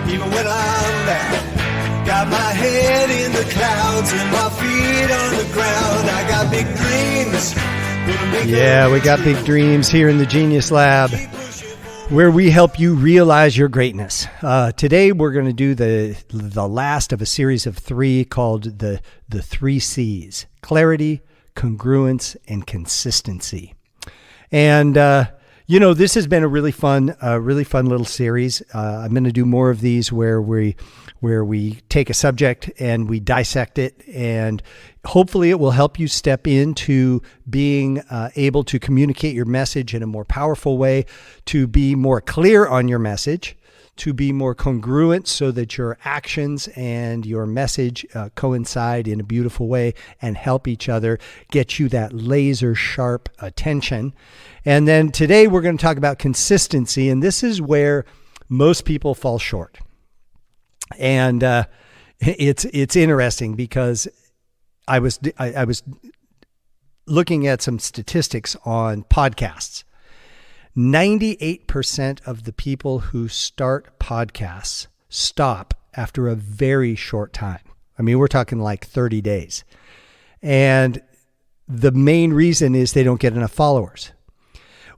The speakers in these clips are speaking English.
even when I'm down. Got my head in the clouds and my feet on the ground. I got big dreams. Yeah, we got big dreams here in the Genius Lab, where we help you realize your greatness. Today, we're going to do the last of a series of 3 called the 3 C's: clarity, congruence, and consistency. And this has been a really fun little series. I'm going to do more of these where we take a subject and we dissect it, and hopefully it will help you step into being able to communicate your message in a more powerful way, to be more clear on your message, to be more congruent so that your actions and your message coincide in a beautiful way and help each other, get you that laser sharp attention. And then today we're going to talk about consistency, and this is where most people fall short. And it's interesting because I was looking at some statistics on podcasts. 98% of the people who start podcasts stop after a very short time. I mean, we're talking like 30 days. And the main reason is they don't get enough followers.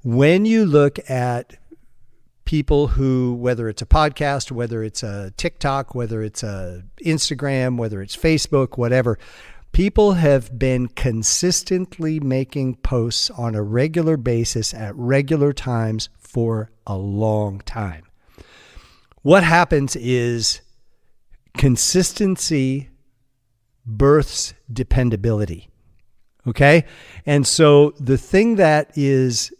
When you look at people who, whether it's a podcast, whether it's a TikTok, whether it's a Instagram, whether it's Facebook, whatever, people have been consistently making posts on a regular basis at regular times for a long time. What happens is consistency births dependability. Okay? And so the thing that is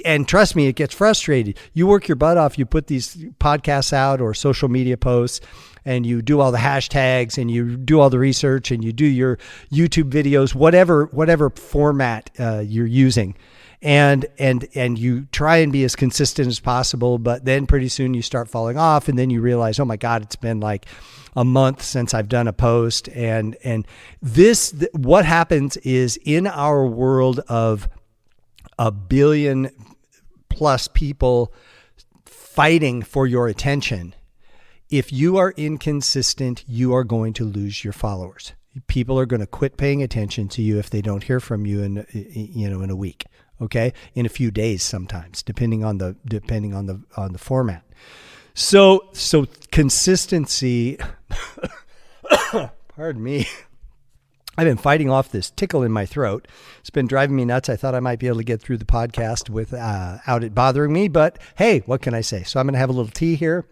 and trust me, it gets frustrated. You work your butt off. You put these podcasts out or social media posts, and you do all the hashtags, and you do all the research, and you do your YouTube videos, whatever format you're using, and you try and be as consistent as possible. But then pretty soon you start falling off, and then you realize, oh my God, it's been like a month since I've done a post. And what happens is, in our world of 1 billion plus people fighting for your attention, if you are inconsistent, you are going to lose your followers. People are going to quit paying attention to you if they don't hear from you in a week, okay? In a few days sometimes, depending on the format. So consistency pardon me. I've been fighting off this tickle in my throat. It's been driving me nuts. I thought I might be able to get through the podcast without it bothering me, but hey, what can I say? So I'm going to have a little tea here,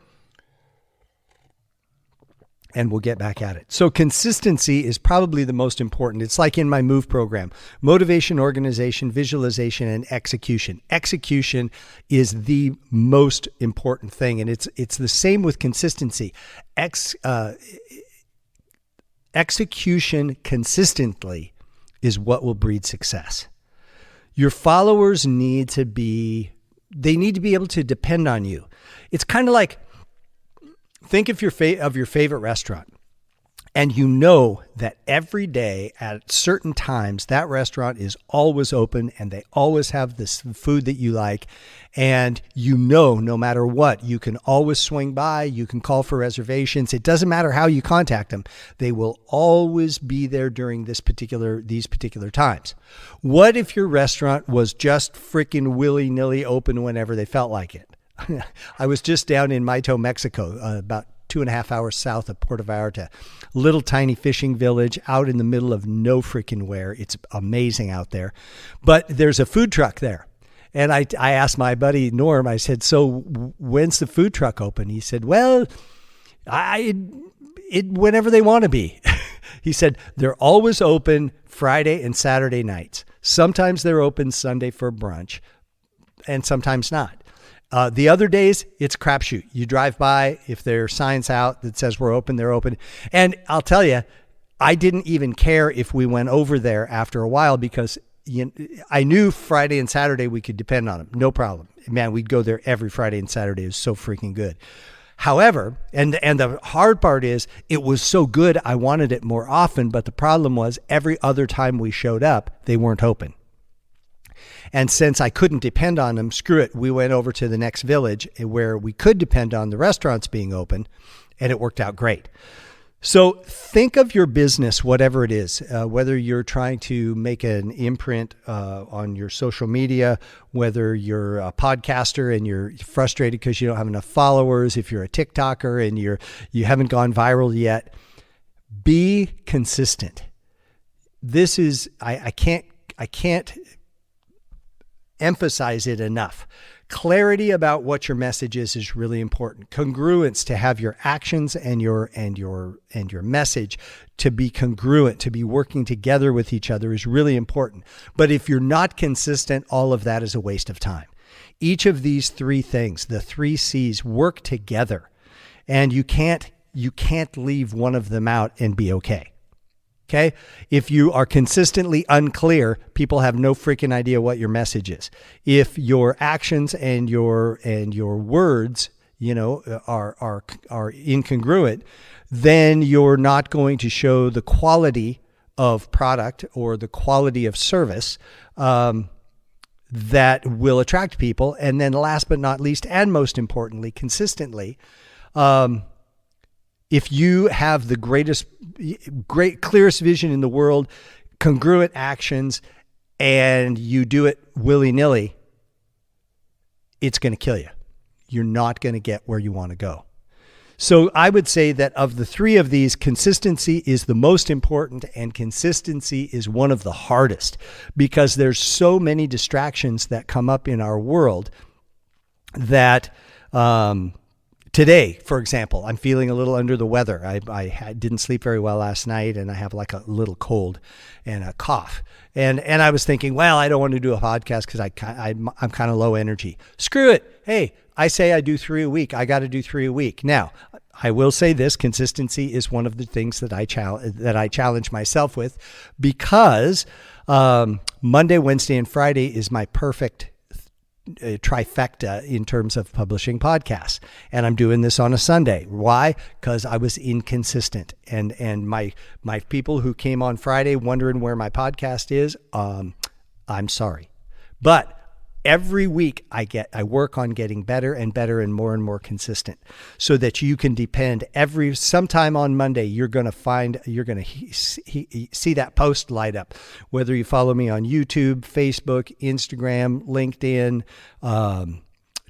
and we'll get back at it. So consistency is probably the most important. It's like in my MOVE program: motivation, organization, visualization, and execution. Execution is the most important thing, and it's the same with consistency. Execution consistently is what will breed success. Your followers need to be able to depend on you. It's kind of like, think of your favorite restaurant, and you know that every day at certain times that restaurant is always open and they always have this food that you like, and no matter what, you can always swing by, you can call for reservations. It doesn't matter how you contact them. They will always be there during these particular times. What if your restaurant was just freaking willy-nilly open whenever they felt like it? I was just down in Mito, Mexico, about 2.5 hours south of Puerto Vallarta, little tiny fishing village out in the middle of no freaking where. It's amazing out there, but there's a food truck there. And I asked my buddy Norm, I said, so when's the food truck open? He said, well, whenever they want to be. He said, they're always open Friday and Saturday nights. Sometimes they're open Sunday for brunch, and sometimes not. The other days, it's crapshoot. You drive by, if there are signs out that says we're open, they're open. And I'll tell you, I didn't even care if we went over there after a while, because I knew Friday and Saturday we could depend on them. No problem. Man, we'd go there every Friday and Saturday. It was so freaking good. However, and the hard part is, it was so good, I wanted it more often. But the problem was, every other time we showed up, they weren't open. And since I couldn't depend on them, screw it. We went over to the next village where we could depend on the restaurants being open, and it worked out great. So think of your business, whatever it is, whether you're trying to make an imprint on your social media, whether you're a podcaster and you're frustrated because you don't have enough followers, if you're a TikToker and you haven't gone viral yet, be consistent. This is, I can't emphasize it enough. Clarity about what your message is really important. Congruence, to have your actions and your message to be congruent, to be working together with each other, is really important. But if you're not consistent, all of that is a waste of time. Each of these three things, the 3 C's, work together, and you can't leave one of them out and be okay. Okay. If you are consistently unclear, people have no freaking idea what your message is. If your actions and your words, are incongruent, then you're not going to show the quality of product or the quality of service that will attract people. And then last but not least, and most importantly, consistently, if you have the clearest vision in the world, congruent actions, and you do it willy-nilly, it's going to kill you. You're not going to get where you want to go. So I would say that of the 3 of these, consistency is the most important, and consistency is one of the hardest, because there's so many distractions that come up in our world that today, for example, I'm feeling a little under the weather. I didn't sleep very well last night, and I have like a little cold and a cough. And I was thinking, well, I don't want to do a podcast because I'm kind of low energy. Screw it. Hey, I say I do 3 a week. I got to do 3 a week. Now, I will say this: consistency is one of the things that I challenge myself with, because Monday, Wednesday, and Friday is my perfect trifecta in terms of publishing podcasts, and I'm doing this on a Sunday. Why? Because I was inconsistent, and my people who came on Friday wondering where my podcast is, I'm sorry, but every week I work on getting better and better and more consistent, so that you can depend. Sometime on Monday, you're going to see that post light up, whether you follow me on YouTube, Facebook, Instagram, LinkedIn,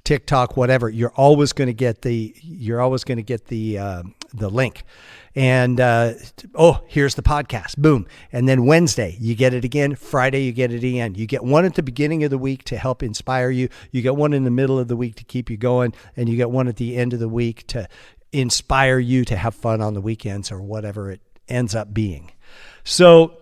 TikTok, whatever. You're always going to get the link. And here's the podcast. Boom. And then Wednesday, you get it again. Friday, you get it again. You get one at the beginning of the week to help inspire you. You get one in the middle of the week to keep you going. And you get one at the end of the week to inspire you to have fun on the weekends, or whatever it ends up being. So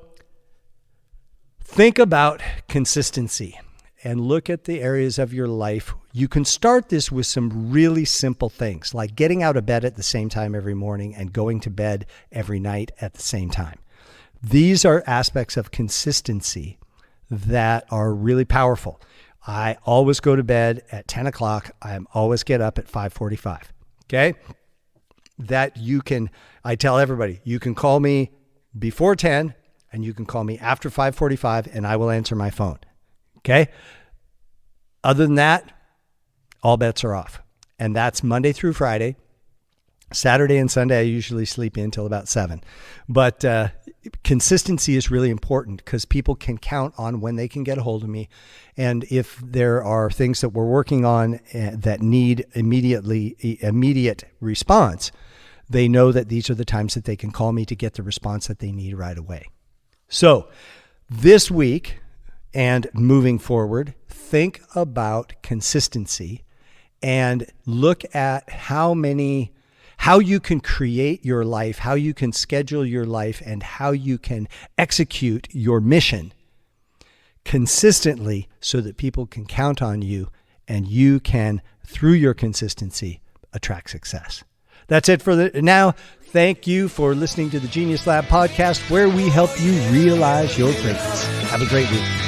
think about consistency and look at the areas of your life. You can start this with some really simple things, like getting out of bed at the same time every morning and going to bed every night at the same time. These are aspects of consistency that are really powerful. I always go to bed at 10 o'clock. I always get up at 5:45. Okay? I tell everybody, you can call me before 10 and you can call me after 5:45 and I will answer my phone. Okay? Other than that, all bets are off. And that's Monday through Friday. Saturday and Sunday, I usually sleep in till about 7. But consistency is really important, because people can count on when they can get a hold of me. And if there are things that we're working on that need immediate response, they know that these are the times that they can call me to get the response that they need right away. So this week and moving forward, think about consistency and look at how you can create your life, how you can schedule your life, and how you can execute your mission consistently, so that people can count on you and you can, through your consistency, attract success. That's it for now. Thank you for listening to the GeniusLab podcast, where we help you realize your greatness. Have a great week.